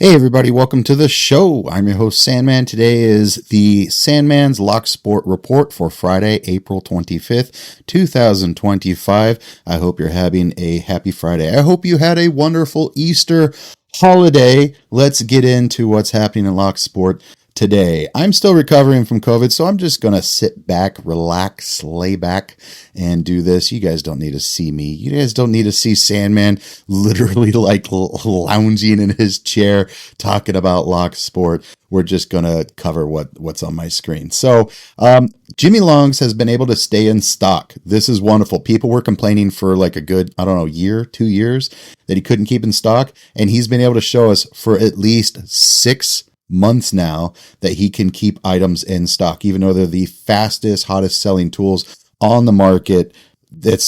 Hey everybody, welcome to the show. I'm your host Sandman. Today is the Sandman'S Locksport report for Friday, April 25th, 2025. I hope you're having a happy Friday. I hope you had a wonderful Easter holiday. Let's get into what's happening in Locksport today. I'm still recovering from COVID, so I'm just going to sit back, relax, lay back, and do this. You guys don't need to see me. You guys don't need to see Sandman literally like lounging in his chair talking about Locksport. We're just going to cover what's on my screen. So, Jimy Longs has been able to stay in stock. This is wonderful. People were complaining for like a good, 2 years that he couldn't keep in stock, and he's been able to show us for at least 6 months now that he can keep items in stock, even though they're the fastest, hottest selling tools on the market.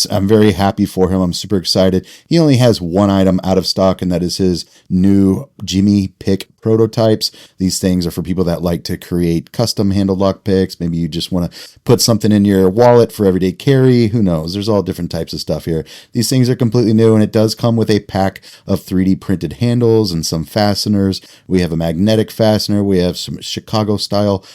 I'm very happy for him. I'm super excited. He only has one item out of stock, and that is his new Jimy Pick prototypes. These things are for people that like to create custom handled lockpicks. Maybe you just want to put something in your wallet for everyday carry. Who knows? There's all different types of stuff here. These things are completely new, and it does come with a pack of 3D printed handles and some fasteners. We have a magnetic fastener. We have some Chicago style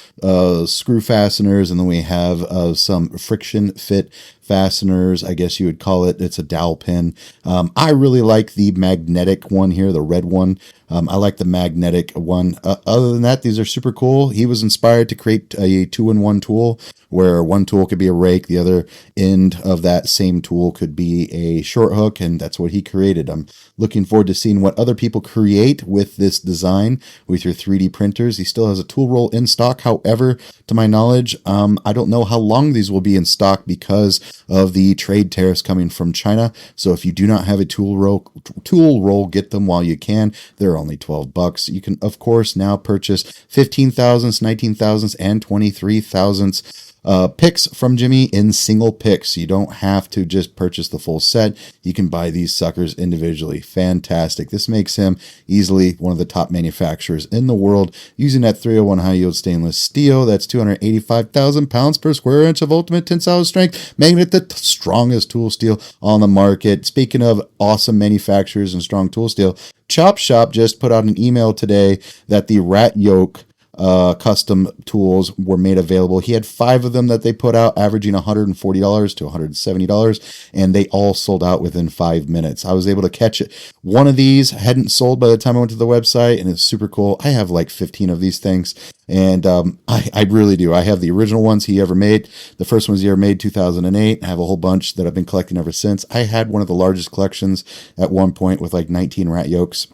screw fasteners, and then we have some friction fit fasteners, I guess you would call it. It's a dowel pin. I really like the magnetic one here, the red one. I like the magnetic one. Other than that, these are super cool. He was inspired to create a 2-in-1 tool where one tool could be a rake, the other end of that same tool could be a short hook, and that's what he created. I'm looking forward to seeing what other people create with this design with your 3D printers. He still has a tool roll in stock. However, to my knowledge, I don't know how long these will be in stock because of the trade tariffs coming from China. So if you do not have a tool roll, get them while you can. They're only $12. You can, of course, now purchase 15,000s, 19,000s, and 23,000s picks from Jimy in single picks. You don't have to just purchase the full set. You can buy these suckers individually. Fantastic. This makes him easily one of the top manufacturers in the world using that 301 high yield stainless steel. That's 285,000 pounds per square inch of ultimate tensile strength, making it the strongest tool steel on the market. Speaking of awesome manufacturers and strong tool steel, Chop Shop just put out an email today that the rat yoke custom tools were made available. He had 5 of them that they put out, averaging $140 to $170, and they all sold out within 5 minutes. I was able to catch it. One of these hadn't sold by the time I went to the website, and it's super cool. I have like 15 of these things, and I really do. I have the original ones he ever made. The first ones he ever made, 2008. I have a whole bunch that I've been collecting ever since. I had one of the largest collections at one point with like 19 rat yokes.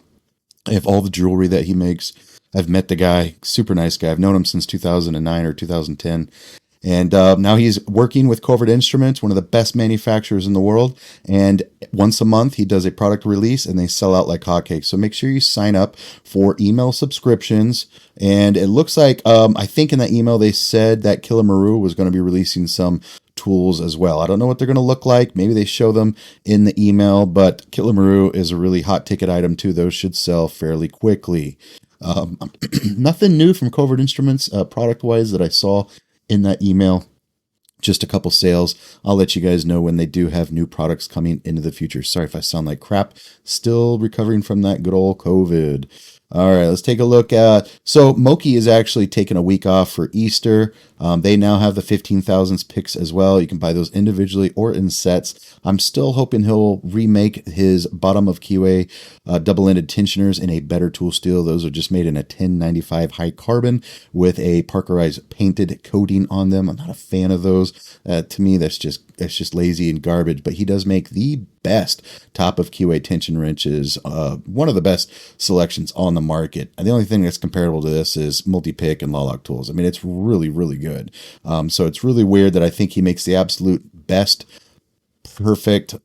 I have all the jewelry that he makes. I've met the guy, super nice guy. I've known him since 2009 or 2010. And now he's working with Covert Instruments, one of the best manufacturers in the world. And once a month, he does a product release, and they sell out like hotcakes. So make sure you sign up for email subscriptions. And it looks like, I think in that email, they said that Killer Maru was going to be releasing some tools as well. I don't know what they're going to look like. Maybe they show them in the email, but Killer Maru is a really hot ticket item too. Those should sell fairly quickly. Nothing new from Covert Instruments product wise that I saw in that email. Just a couple sales. I'll let you guys know when they do have new products coming into the future. Sorry if I sound like crap. Still recovering from that good old COVID. All right, let's take a look at. So Moki is actually taking a week off for Easter. They now have the 15,000s picks as well. You can buy those individually or in sets. I'm still hoping he'll remake his bottom of QA double-ended tensioners in a better tool steel. Those are just made in a 1095 high carbon with a Parkerized painted coating on them. I'm not a fan of those. To me, that's just lazy and garbage. But he does make the best top of QA tension wrenches. One of the best selections on the market. And the only thing that's comparable to this is Multipick and Lock tools. I mean, it's really, really good. So it's really weird that I think he makes the absolute best, perfect,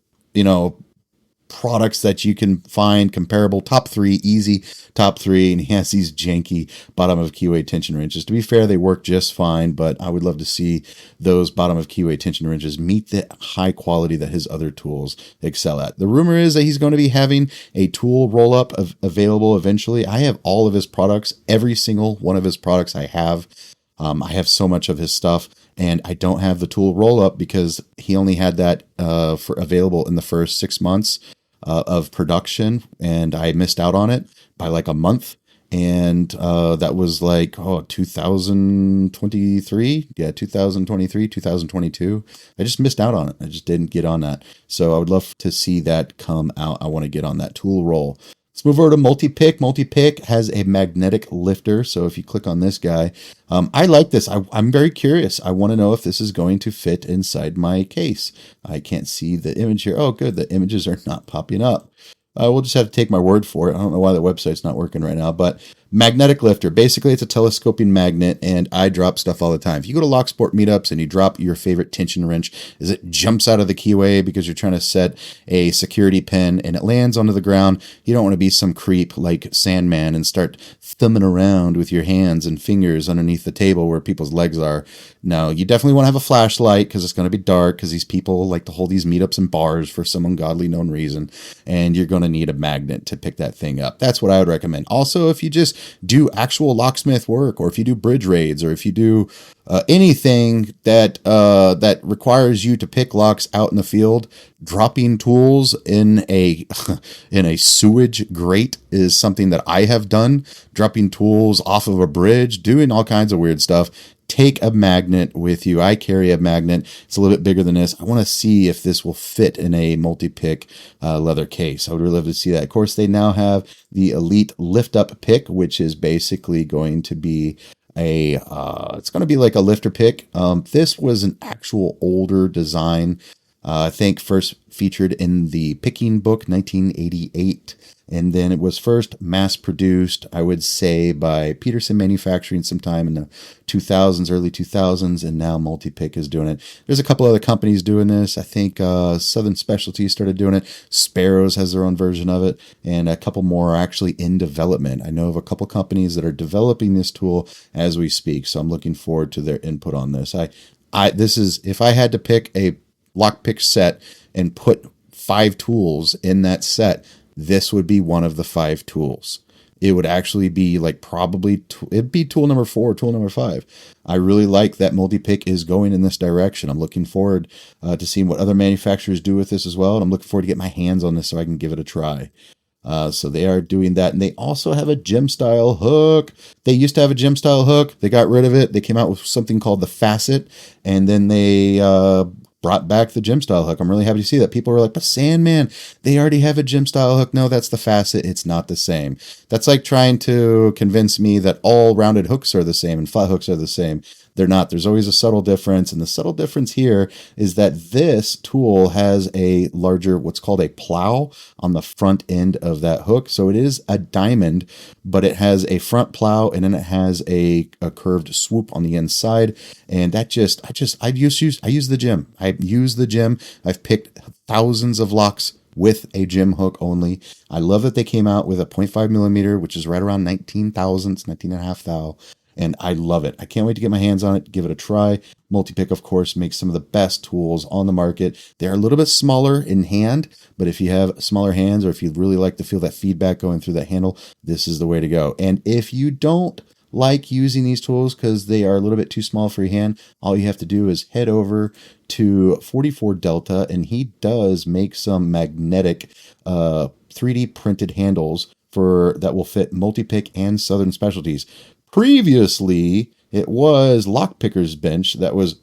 products that you can find comparable. Top 3, easy top 3. And he has these janky bottom of QA tension wrenches. To be fair, they work just fine, but I would love to see those bottom of QA tension wrenches meet the high quality that his other tools excel at. The rumor is that he's going to be having a tool roll up available eventually. I have all of his products, every single one of his products I have. I have so much of his stuff, and I don't have the tool roll up because he only had that for available in the first 6 months of production, and I missed out on it by like a month. And that was like 2023, 2022. I just missed out on it. I just didn't get on that. So I would love to see that come out. I want to get on that tool roll. Let's move over to Multipick. Multipick has a magnetic lifter. So if you click on this guy, I like this. I'm very curious. I want to know if this is going to fit inside my case. I can't see the image here. Oh, good. The images are not popping up. We'll just have to take my word for it. I don't know why the website's not working right now, but magnetic lifter. Basically, it's a telescoping magnet, and I drop stuff all the time. If you go to Locksport meetups and you drop your favorite tension wrench, as it jumps out of the keyway because you're trying to set a security pin and it lands onto the ground, you don't want to be some creep like Sandman and start thumbing around with your hands and fingers underneath the table where people's legs are. No, you definitely want to have a flashlight because it's going to be dark because these people like to hold these meetups in bars for some ungodly known reason, and you're going to need a magnet to pick that thing up. That's what I would recommend. Also, if you just do actual locksmith work, or if you do bridge raids, or if you do anything that that requires you to pick locks out in the field, dropping tools in a in a sewage grate is something that I have done. Dropping tools off of a bridge, doing all kinds of weird stuff. Take a magnet with you. I carry a magnet. It's a little bit bigger than this. I want to see if this will fit in a multi-pick leather case. I would really love to see that. Of course, they now have the Elite Lift Up pick, which is basically going to be it's going to be like a lifter pick. This was an actual older design. I think first featured in the picking book, 1988. And then it was first mass produced, I would say, by Peterson Manufacturing sometime in the 2000s, early 2000s, and now Multipick is doing it. There's a couple other companies doing this. I think Southern Specialties started doing it. Sparrows has their own version of it, and a couple more are actually in development. I know of a couple companies that are developing this tool as we speak, so I'm looking forward to their input on this. This is, if I had to pick a lockpick set and put 5 tools in that set, this would be one of the 5 tools. It would actually be like it'd be tool number 4, tool number 5. I really like that Multipick is going in this direction. I'm looking forward to seeing what other manufacturers do with this as well. And I'm looking forward to get my hands on this so I can give it a try. So they are doing that. And they also have a gym style hook. They used to have a gym style hook. They got rid of it. They came out with something called the Facet. And then they brought back the gym style hook. I'm really happy to see that. People were like, but Sandman, they already have a gym style hook. No, that's the Facet. It's not the same. That's like trying to convince me that all rounded hooks are the same and flat hooks are the same. They're not. There's always a subtle difference. And the subtle difference here is that this tool has a larger, what's called a plow on the front end of that hook. So it is a diamond, but it has a front plow and then it has a curved swoop on the inside. And that I use the gym. I use the gym. I've picked thousands of locks with a gym hook only. I love that they came out with a 0.5 millimeter, which is right around 19 thousandths, 19.5 thou. And I love it. I can't wait to get my hands on it, give it a try. Multipick, of course, makes some of the best tools on the market. They're a little bit smaller in hand, but if you have smaller hands or if you really like to feel that feedback going through that handle, this is the way to go. And if you don't like using these tools because they are a little bit too small for your hand, all you have to do is head over to 44 Delta, and he does make some magnetic 3D printed handles that will fit Multipick and Southern Specialties. Previously, it was Lockpicker's bench that was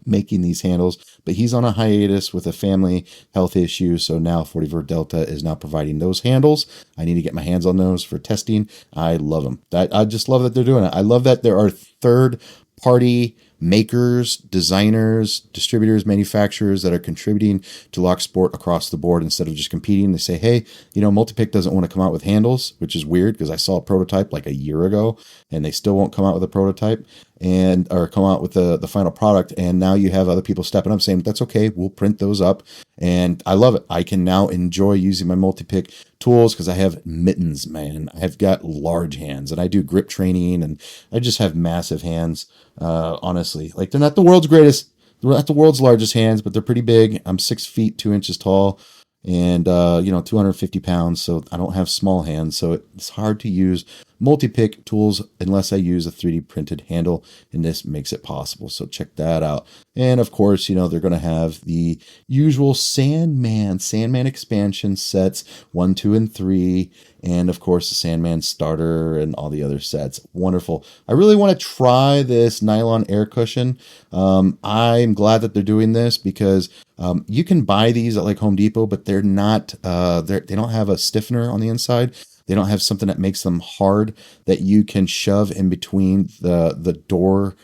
making these handles, but he's on a hiatus with a family health issue. So now 44 Delta is now providing those handles. I need to get my hands on those for testing. I love them. I just love that they're doing it. I love that there are third-party makers, designers, distributors, manufacturers that are contributing to Locksport across the board instead of just competing. They say, hey, Multipick doesn't want to come out with handles, which is weird because I saw a prototype like a year ago and they still won't come out with a prototype or come out with the final product. And now you have other people stepping up saying, that's okay, we'll print those up. And I love it. I can now enjoy using my Multipick tools because I have mittens, man. I've got large hands and I do grip training and I just have massive hands. Honestly, like they're not the world's greatest, they're not the world's largest hands, but they're pretty big. I'm 6 feet 2 inches tall, and 250 pounds, so I don't have small hands, so it's hard to use multi-pick tools unless I use a 3D printed handle, and this makes it possible. So check that out. And of course, they're going to have the usual Sandman expansion sets 1, 2, and 3, and of course the Sandman starter and all the other sets. Wonderful. I really want to try this nylon air cushion. I'm glad that they're doing this because you can buy these at like Home Depot, but they're not. They don't have a stiffener on the inside. They don't have something that makes them hard that you can shove in between the door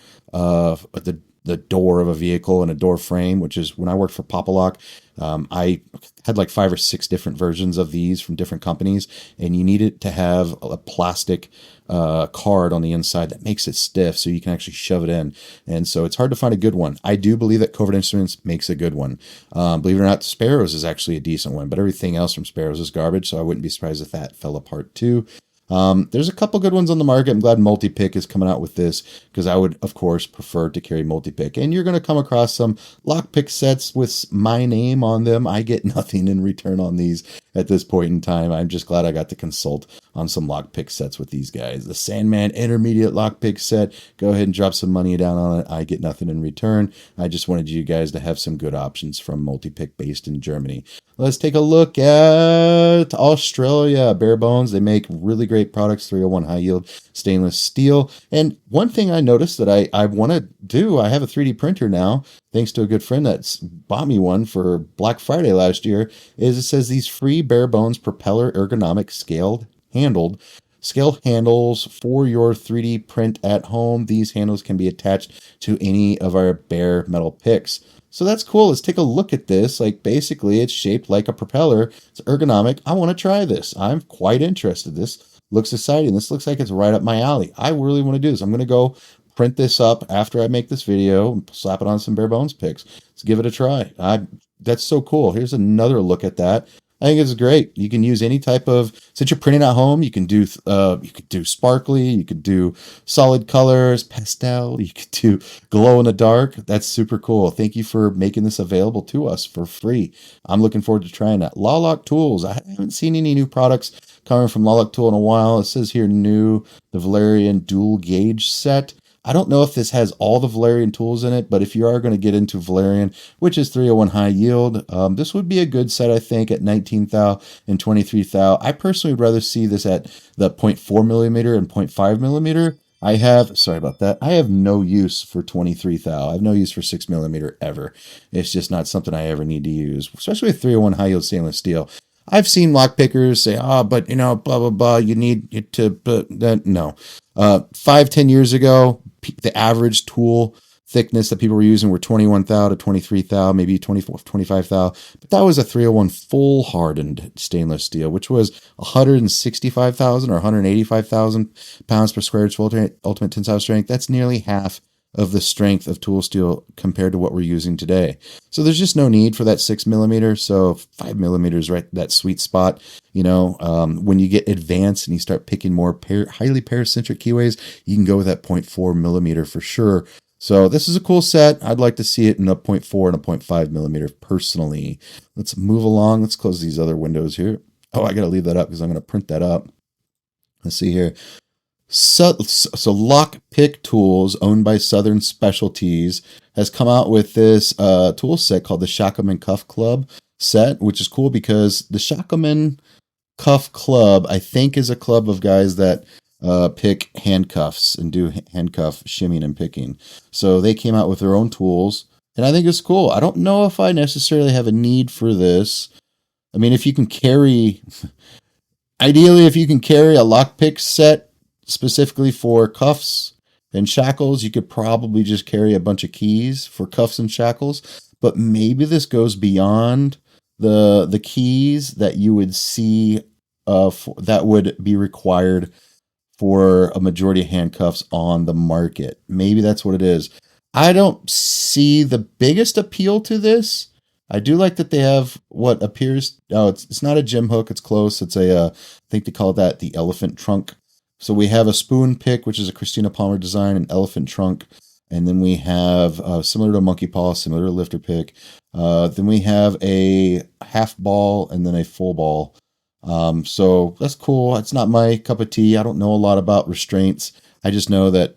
the door of a vehicle and a door frame, which is when I worked for Pop-A-Lock. I had like 5 or 6 different versions of these from different companies, and you needed to have a plastic card on the inside that makes it stiff so you can actually shove it in. And so it's hard to find a good one. I do believe that Covert Instruments makes a good one. Believe it or not, Sparrows is actually a decent one, but everything else from Sparrows is garbage, so I wouldn't be surprised if that fell apart too. There's a couple good ones on the market. I'm glad Multipick is coming out with this because I would, of course, prefer to carry Multipick. And you're going to come across some lockpick sets with my name on them. I get nothing in return on these at this point in time. I'm just glad I got to consult on some lockpick sets with these guys. The Sandman Intermediate lockpick set, go ahead and drop some money down on it. I get nothing in return. I just wanted you guys to have some good options from Multipick based in Germany. Let's take a look at Australia. Barebones, they make really great products, 301 high yield stainless steel. And one thing I noticed that I want to do, I have a 3D printer now, thanks to a good friend that's bought me one for Black Friday last year, is it says these free Barebones propeller ergonomic scale handles for your 3D print at home. These handles can be attached to any of our bare metal picks. So that's cool. Let's take a look at this. Like basically it's shaped like a propeller. It's ergonomic. I want to try this. I'm quite interested. This looks exciting. This looks like it's right up my alley. I really want to do this. I'm going to go print this up after I make this video and slap it on some Barebones picks. Let's give it a try. That's so cool. Here's another look at that. I think it's great. You can use any type of, since you're printing at home, you could do sparkly, you could do solid colors, pastel, you could do glow in the dark. That's super cool. Thank you for making this available to us for free. I'm looking forward to trying that. Lock Tools. I haven't seen any new products coming from Lock Tool in a while. It says here new, the Valyrian dual gauge set. I don't know if this has all the Valyrian tools in it, but if you are going to get into Valyrian, which is 301 high yield, this would be a good set, I think, at 19 thou and 23 thou. I personally would rather see this at the 0.4 millimeter and 0.5 millimeter. I have no use for 23 thou. I have no use for 6 millimeter ever. It's just not something I ever need to use, especially with 301 high yield stainless steel. I've seen lockpickers say, but blah, blah, blah, you need it to, but no. 5-10 years ago, the average tool thickness that people were using were 21 thou to 23 thou, maybe 24, 25 thou. But that was a 301 full hardened stainless steel, which was 165,000 or 185,000 pounds per square inch ultimate tensile strength. That's nearly half of the strength of tool steel compared to what we're using today. So there's just no need for that 6 millimeter. So 5 millimeters, right, that sweet spot. When you get advanced and you start picking more highly paracentric keyways, you can go with that 0.4 millimeter for sure. So this is a cool set. I'd like to see it in a 0.4 and a 0.5 millimeter personally. Let's move along. Let's close these other windows here. Oh, I got to leave that up because I'm going to print that up. Let's see here. So Lockpick Tools, owned by Southern Specialties, has come out with this tool set called the Shackleman Cuff Club set, which is cool because the Shackleman Cuff Club, I think, is a club of guys that pick handcuffs and do handcuff shimming and picking. So they came out with their own tools, and I think it's cool. I don't know if I necessarily have a need for this. I mean, if you can carry, ideally, if you can carry a lockpick set specifically for cuffs and shackles, you could probably just carry a bunch of keys for cuffs and shackles. But maybe this goes beyond the keys that you would see that would be required for a majority of handcuffs on the market. Maybe that's what it is. I don't see the biggest appeal to this. I do like that they have what appears, it's not a gym hook, it's close. It's I think they call that the elephant trunk. So we have a spoon pick, which is a Christina Palmer design, an elephant trunk. And then we have, similar to monkey paw, similar to lifter pick. Then we have a half ball and then a full ball. So that's cool. It's not my cup of tea. I don't know a lot about restraints. I just know that,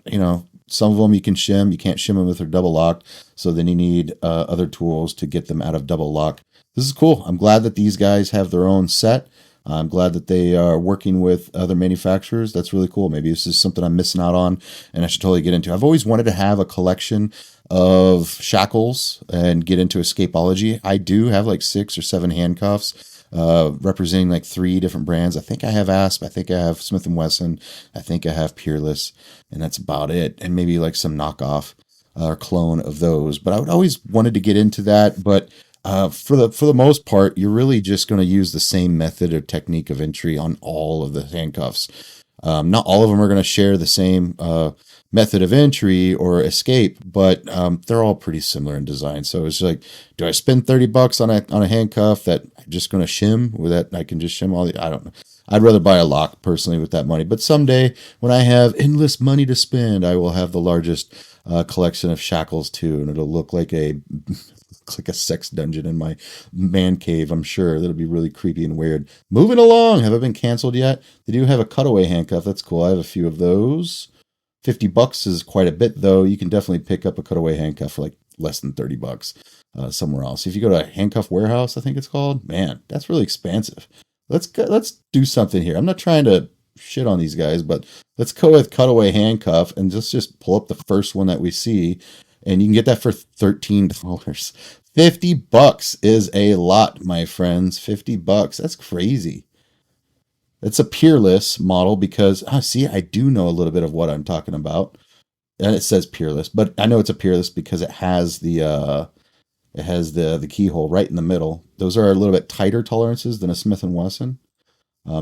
some of them you can shim. You can't shim them if they're double locked. So then you need other tools to get them out of double lock. This is cool. I'm glad that these guys have their own set. I'm glad that they are working with other manufacturers. That's really cool. Maybe this is something I'm missing out on and I should totally get into. I've always wanted to have a collection of shackles and get into escapology. I do have like 6 or 7 handcuffs representing like 3 different brands. I think I have Asp. I think I have Smith & Wesson. I think I have Peerless. And that's about it. And maybe like some knockoff or clone of those. But I would always wanted to get into that. But for the most part, you're really just going to use the same method or technique of entry on all of the handcuffs. Not all of them are going to share the same method of entry or escape, but they're all pretty similar in design. So it's like, do I spend $30 on a handcuff that I'm just going to shim, or that I can just shim all the? I don't know. I'd rather buy a lock personally with that money. But someday when I have endless money to spend, I will have the largest collection of shackles too, and it'll look like a sex dungeon in my man cave. I'm sure that'll be really creepy and weird. Moving along, have I been canceled yet? They do have a cutaway handcuff. That's cool. I have a few of those. $50 is quite a bit though. You can definitely pick up a cutaway handcuff for like less than $30 somewhere else. If you go to a handcuff warehouse, I think it's called, man, that's really expensive. Let's do something here. I'm not trying to shit on these guys, but let's go with cutaway handcuff and just pull up the first one that we see. And you can get that for $13. $50 is a lot, my friends. $50. That's crazy. It's a Peerless model because, see, I do know a little bit of what I'm talking about. And it says Peerless, but I know it's a Peerless because it has the keyhole right in the middle. Those are a little bit tighter tolerances than a Smith & Wesson.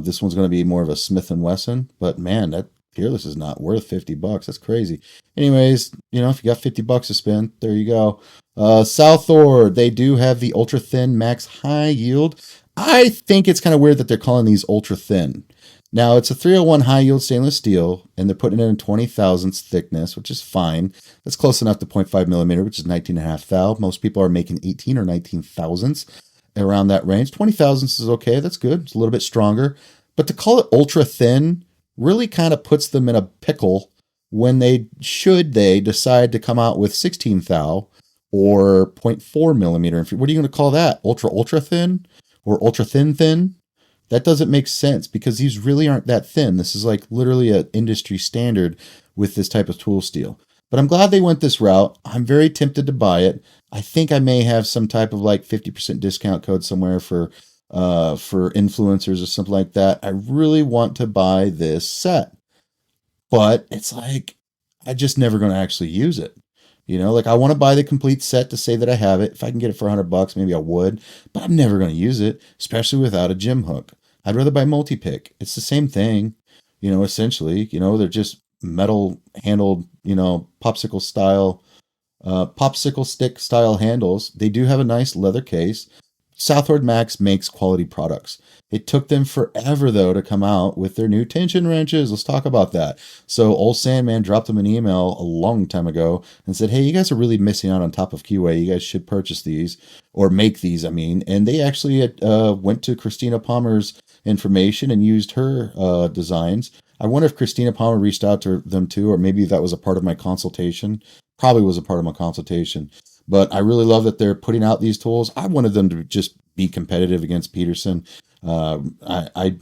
This one's going to be more of a Smith & Wesson, but man, that Peerless is not worth $50. That's crazy. Anyways, if you got $50 to spend, there you go. SouthOrd, they do have the ultra thin max high yield. I think it's kind of weird that they're calling these ultra thin. Now it's a 301 high yield stainless steel, and they're putting it in 20 thousandths thickness, which is fine. That's close enough to 0.5 millimeter, which is 19.5 thou. Most people are making 18 or 19 thousandths around that range. 20 thousandths is okay. That's good. It's a little bit stronger. But to call it ultra thin really kind of puts them in a pickle when they decide to come out with 16 thou or 0.4 millimeter. What are you going to call that? Ultra thin or ultra thin? That doesn't make sense because these really aren't that thin. This is like literally an industry standard with this type of tool steel. But I'm glad they went this route. I'm very tempted to buy it. I think I may have some type of like 50% discount code somewhere for influencers or something like that. I really want to buy this set, but it's like, I just never going to actually use it. I want to buy the complete set to say that I have it. If I can get it for $100, maybe I would, but I'm never going to use it, especially without a gym hook. I'd rather buy Multipick. It's the same thing, essentially, they're just metal handled, popsicle stick style handles. They do have a nice leather case. SouthOrd MAX makes quality products. It took them forever, though, to come out with their new tension wrenches. Let's talk about that. So old Sandman dropped them an email a long time ago and said, hey, you guys are really missing out on top of QA. You guys should purchase these or make these, And they actually went to Christina Palmer's information and used her designs. I wonder if Christina Palmer reached out to them too, or maybe that was a part of my consultation. Probably was a part of my consultation. But I really love that they're putting out these tools. I wanted them to just be competitive against Peterson. I'm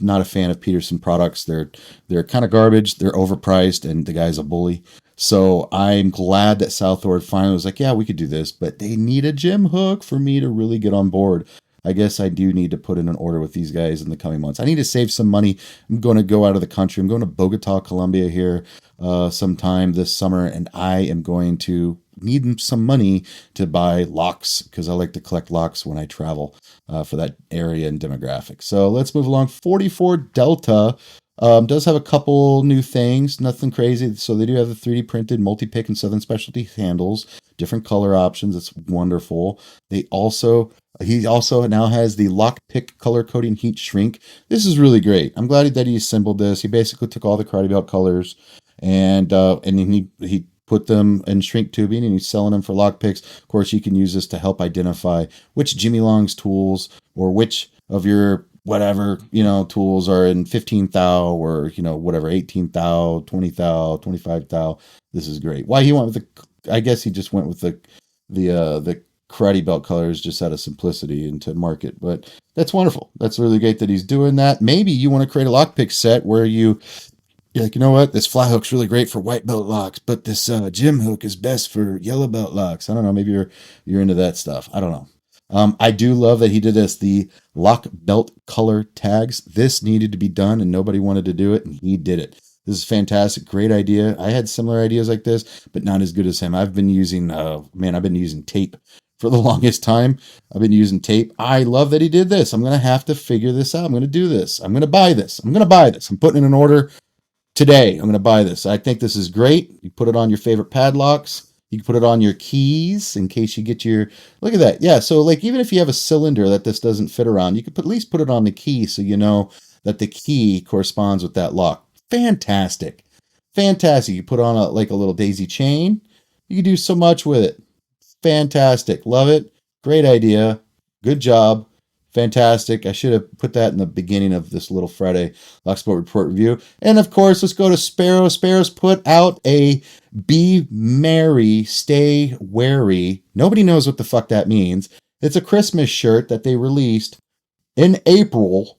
not a fan of Peterson products. They're kind of garbage. They're overpriced, and the guy's a bully. So I'm glad that SouthOrd finally was like, yeah, we could do this, but they need a gym hook for me to really get on board. I guess I do need to put in an order with these guys in the coming months. I need to save some money. I'm going to go out of the country. I'm going to Bogota, Colombia here sometime this summer, and I am going to need some money to buy locks because I like to collect locks when I travel for that area and demographic. So let's move along. 44 Delta does have a couple new things, nothing crazy. So they do have the 3D printed Multipick and Southern Specialty handles, different color options. It's wonderful. He also now has the lockpick color coding heat shrink. This is really great. I'm glad that he assembled this. He basically took all the Karate Belt colors and he put them in shrink tubing and he's selling them for lockpicks. Of course, you can use this to help identify which Jimy Longs tools or which of your whatever, tools are in 15 thou or, whatever, 18 thou, 20 thou, 25 thou. This is great. Why he went with I guess he just went with the karate belt colors just out of simplicity and to market, but that's wonderful. That's really great that he's doing that. Maybe you want to create a lockpick set where you're like, you know what, this fly hook's really great for white belt locks, but this gym hook is best for yellow belt locks. I don't know. Maybe you're into that stuff. I don't know. I do love that he did this, the lock belt color tags. This needed to be done and nobody wanted to do it, and he did it. This is fantastic. Great idea. I had similar ideas like this, but not as good as him. I've been using, I've been using tape for the longest time. I've been using tape. I love that he did this. I'm going to have to figure this out. I'm going to do this. I'm going to buy this. I'm putting in an order today. I'm going to buy this. I think this is great. You put it on your favorite padlocks. You can put it on your keys in case you get look at that. Yeah. So like, even if you have a cylinder that this doesn't fit around, you could at least put it on the key so you know that the key corresponds with that lock. Fantastic. You put on a little daisy chain. You can do so much with it. Fantastic. Love it. Great idea. Good job. Fantastic. I should have put that in the beginning of this little Friday Locksport report review. And of course, let's go to Sparrows. Sparrows put out a Be Merry, Stay Wary. Nobody knows what the fuck that means. It's a Christmas shirt that they released in April.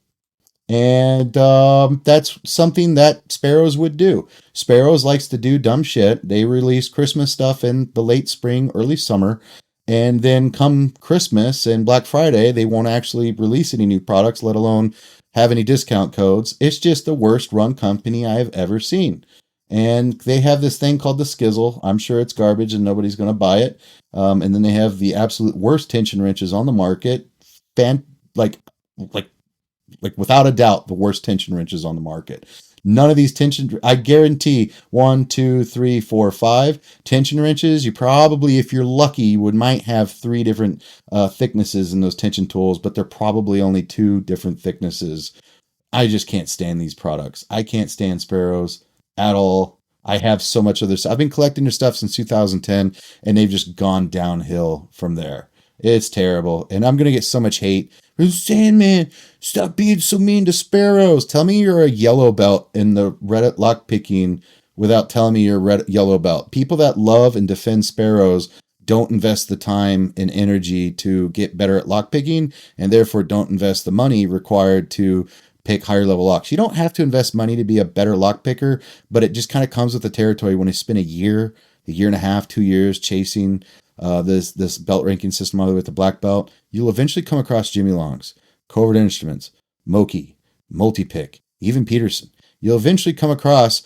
And that's something that Sparrows would do. Sparrows likes to do dumb shit. They release Christmas stuff in the late spring, early summer. And then come Christmas and Black Friday, they won't actually release any new products, let alone have any discount codes. It's just the worst run company I've ever seen. And they have this thing called the Skizzle. I'm sure it's garbage and nobody's going to buy it. And then they have the absolute worst tension wrenches on the market. Without a doubt, the worst tension wrenches on the market. None of these I guarantee 1, 2, 3, 4, 5 tension wrenches. You probably, if you're lucky, might have 3 different thicknesses in those tension tools, but they're probably only 2 different thicknesses. I just can't stand these products. I can't stand Sparrows at all. I have so much of their stuff. I've been collecting their stuff since 2010, and they've just gone downhill from there. It's terrible, and I'm going to get so much hate. Sandman, stop being so mean to Sparrows. Tell me you're a yellow belt in the Reddit lockpicking without telling me you're a yellow belt. People that love and defend Sparrows don't invest the time and energy to get better at lockpicking, and therefore don't invest the money required to pick higher level locks. You don't have to invest money to be a better lockpicker, but it just kind of comes with the territory when you spend a year and a half, 2 years chasing this belt ranking system all the way with the black belt. You'll eventually come across Jimy Longs, Covert Instruments, Moki, Multipick, even Peterson. You'll eventually come across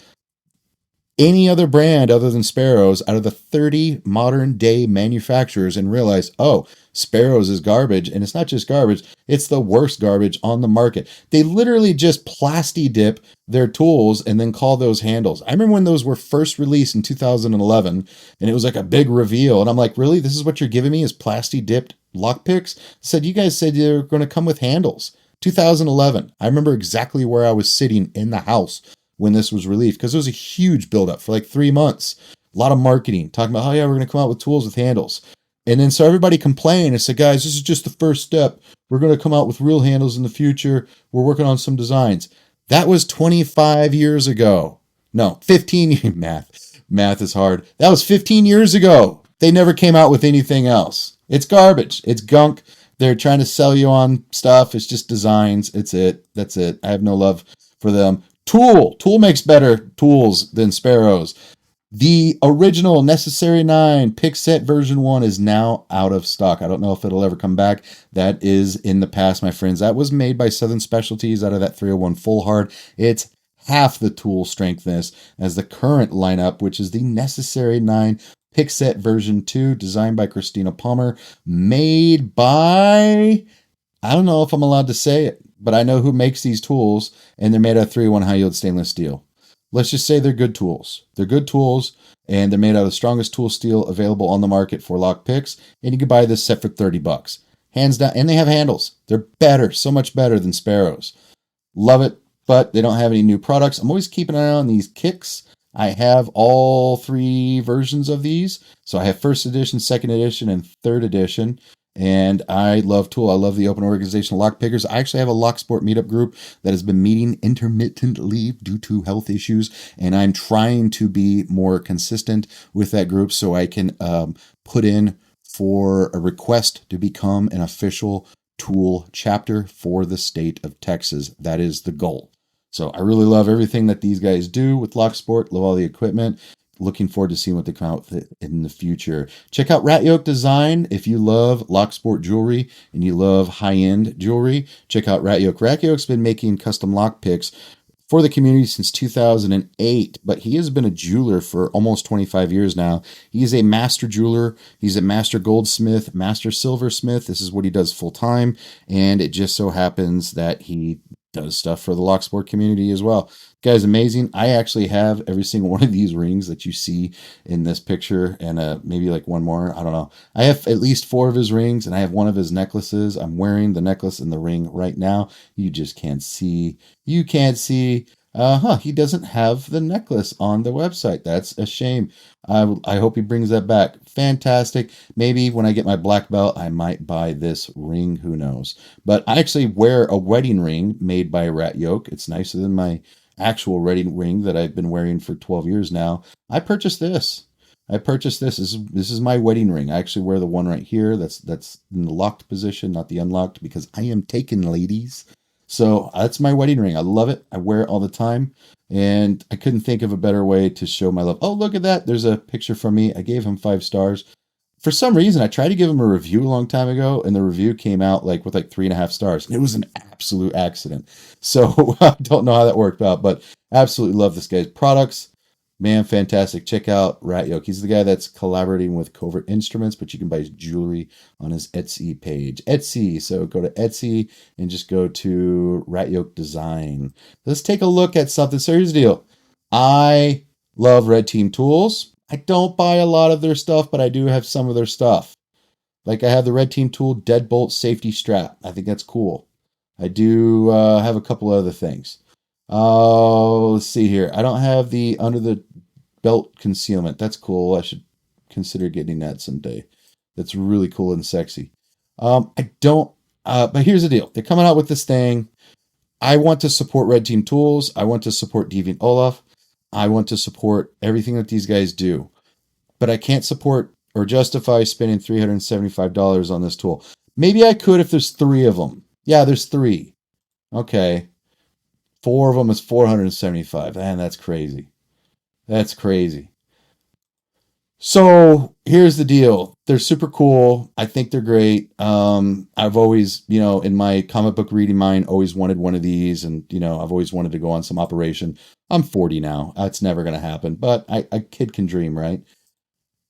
any other brand other than Sparrows out of the 30 modern day manufacturers and realize, oh, Sparrows is garbage. And it's not just garbage, it's the worst garbage on the market. They literally just plasti dip their tools and then call those handles. I remember when those were first released in 2011 and it was like a big reveal. And I'm like, really? This is what you're giving me is plasti dipped lockpicks? I said, you guys said you're going to come with handles. 2011. I remember exactly where I was sitting in the house when this was released, because it was a huge buildup for like 3 months. A lot of marketing, talking about, oh yeah, we're going to come out with tools with handles. And then so everybody complained and said, guys, this is just the first step. We're going to come out with real handles in the future. We're working on some designs. That was 25 years ago. No, 15. Math is hard. That was 15 years ago. They never came out with anything else. It's garbage. It's gunk. They're trying to sell you on stuff. It's just designs. It's it. That's it. I have no love for them. TOOOL makes better tools than Sparrows. The original Necessary 9 pick set version 1 is now out of stock. I don't know if it'll ever come back. That is in the past, my friends. That was made by Southern Specialties out of that 301 full hard. It's half the tool strengthness as the current lineup, which is the Necessary 9 pick set version 2, designed by Christina Palmer, made by, I don't know if I'm allowed to say it, but I know who makes these tools, and they're made out of 301 high yield stainless steel. Let's just say they're good tools. They're good tools, and they're made out of the strongest tool steel available on the market for lock picks, and you can buy this set for $30. Hands down, and they have handles. They're better, so much better than Sparrows. Love it, but they don't have any new products. I'm always keeping an eye on these kicks. I have all three versions of these. So I have first edition, second edition, and third edition. And I love TOOOL. I love the open organization of lockpickers. I actually have a Locksport meetup group that has been meeting intermittently due to health issues. And I'm trying to be more consistent with that group so I can put in for a request to become an official TOOOL chapter for the state of Texas. That is the goal. So I really love everything that these guys do with Locksport. Love all the equipment. Looking forward to seeing what they come out with in the future. Check out Rat Yolk Design. If you love Locksport jewelry and you love high-end jewelry, check out Rat Yolk. Rat Yolk's been making custom lockpicks for the community since 2008, but he has been a jeweler for almost 25 years now. He is a master jeweler. He's a master goldsmith, master silversmith. This is what he does full time, and it just so happens that he does stuff for the Locksport community as well. Guy's amazing. I actually have every single one of these rings that you see in this picture, and maybe like one more. I don't know. I have at least 4 of his rings, and I have one of his necklaces. I'm wearing the necklace and the ring right now. You just can't see. You can't see. He doesn't have the necklace on the website. That's a shame. I hope he brings that back. Fantastic. Maybe when I get my black belt, I might buy this ring. Who knows? But I actually wear a wedding ring made by Rat Yolk. It's nicer than my actual wedding ring that I've been wearing for 12 years now. I purchased this. This is my wedding ring. I actually wear the one right here. That's in the locked position, not the unlocked, because I am taken, ladies. So that's my wedding ring. I love it. I wear it all the time. And I couldn't think of a better way to show my love. Oh, look at that. There's a picture from me. I gave him 5 stars. For some reason, I tried to give him a review a long time ago, and the review came out with 3.5 stars. And it was an absolute accident. So I don't know how that worked out, but absolutely love this guy's products. Man, fantastic. Check out Rat Yolk. He's the guy that's collaborating with Covert Instruments, but you can buy his jewelry on his Etsy page. Etsy. So go to Etsy and just go to Rat Yolk Design. Let's take a look at something. So here's the deal. I love Red Team Tools. I don't buy a lot of their stuff, but I do have some of their stuff. Like I have the Red Team Tool Deadbolt Safety Strap. I think that's cool. I do have a couple other things. Oh, let's see here. I don't have the under the belt concealment. That's cool. I should consider getting that someday. That's really cool and sexy. I don't, but here's the deal. They're coming out with this thing. I want to support Red Team Tools. I want to support Deviant Olaf. I want to support everything that these guys do. But I can't support or justify spending $375 on this tool. Maybe I could if there's 3 of them. Yeah, there's 3. Okay. 4 of them is $475. Man, that's crazy. That's crazy. So here's the deal. They're super cool. I think they're great. I've always, in my comic book reading mind, always wanted one of these. And, I've always wanted to go on some operation. I'm 40 now. That's never going to happen. But a kid can dream, right?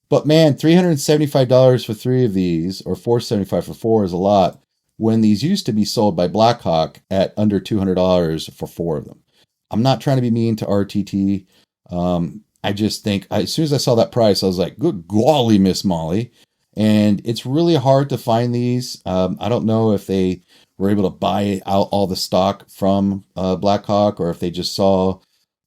But man, $375 for 3 of these, or $475 for 4 is a lot, when these used to be sold by Blackhawk at under $200 for 4 of them. I'm not trying to be mean to RTT. I just think, as soon as I saw that price, I was like, good golly, Miss Molly. And it's really hard to find these. I don't know if they were able to buy out all the stock from Blackhawk, or if they just saw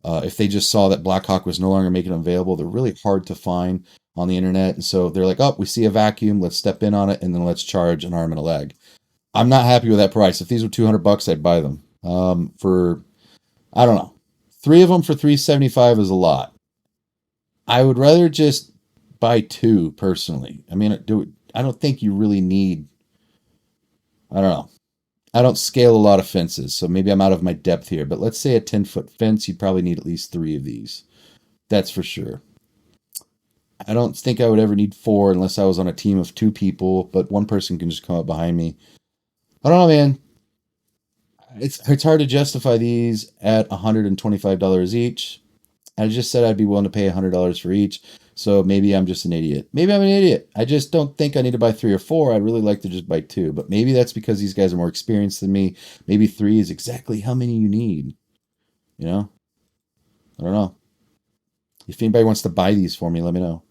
that Blackhawk was no longer making them available. They're really hard to find on the internet. And so they're like, oh, we see a vacuum. Let's step in on it, and then let's charge an arm and a leg. I'm not happy with that price. If these were $200, I'd buy them. I don't know. 3 of them for $375 is a lot. I would rather just buy 2 personally. I mean, I don't think you really need, I don't know. I don't scale a lot of fences, so maybe I'm out of my depth here. But let's say a 10-foot fence, you'd probably need at least 3 of these. That's for sure. I don't think I would ever need 4 unless I was on a team of 2 people, but 1 person can just come up behind me. I don't know, man. It's hard to justify these at $125 each. I just said I'd be willing to pay $100 for each. So maybe I'm just an idiot. Maybe I'm an idiot. I just don't think I need to buy 3 or 4. I'd really like to just buy 2. But maybe that's because these guys are more experienced than me. Maybe 3 is exactly how many you need. I don't know. If anybody wants to buy these for me, let me know.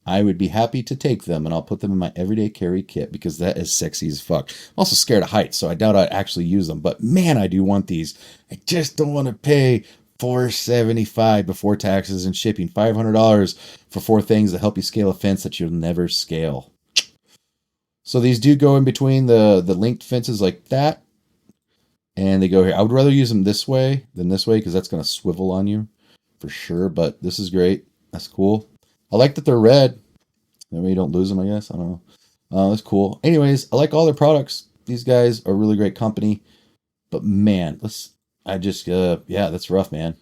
I would be happy to take them, and I'll put them in my everyday carry kit because that is sexy as fuck. I'm also scared of heights, so I doubt I'd actually use them. But man, I do want these. I just don't want to pay $475 before taxes and shipping. $500 for 4 things that help you scale a fence that you'll never scale. So these do go in between the linked fences like that. And they go here. I would rather use them this way than this way because that's going to swivel on you for sure. But this is great. That's cool. I like that they're red. That way you don't lose them, I guess. I don't know. That's cool. Anyways, I like all their products. These guys are a really great company. But man, yeah, that's rough, man.